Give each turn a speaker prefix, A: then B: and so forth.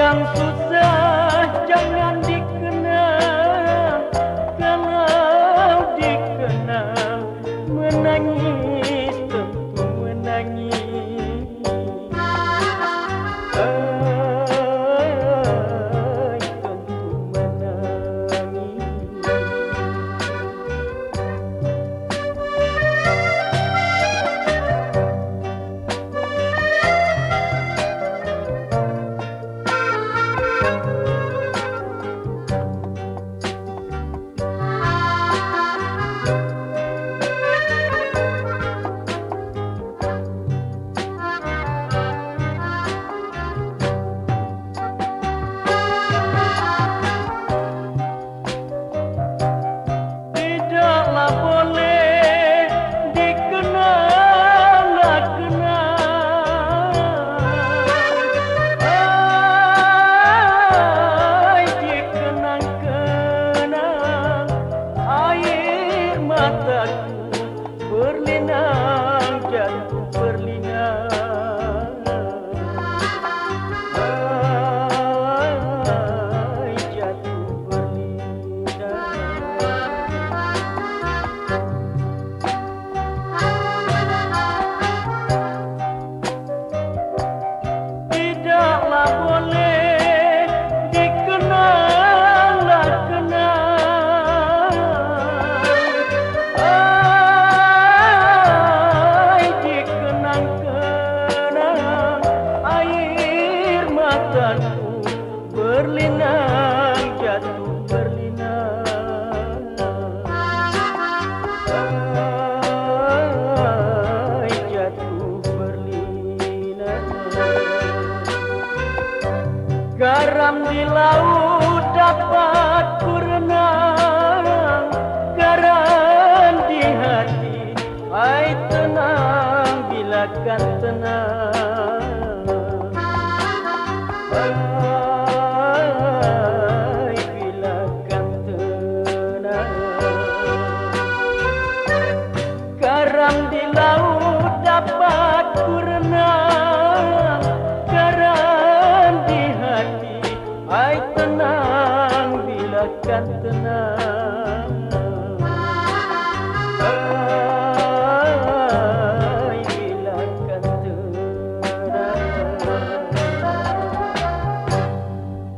A: yang susah jangan dikenang, kalau dikenang menangis tentu menangis. Tentu menangis. Tidaklah boleh dikenang, dikenang-kenang, air mataku berlinang, jatuh berlinang. Jatuh berlinang. Tidaklah boleh dikenang, dikenang-kenang, air mataku berlinang, jatuh berlinang. Jatuh berlinang. Garam di laut dapat ku renang, garam di hati, hai tenang bila kan tenang. Hai bila kan tenang. Garam di laut dapat ku renang, garam di hati, hai tenang bila kan tenang.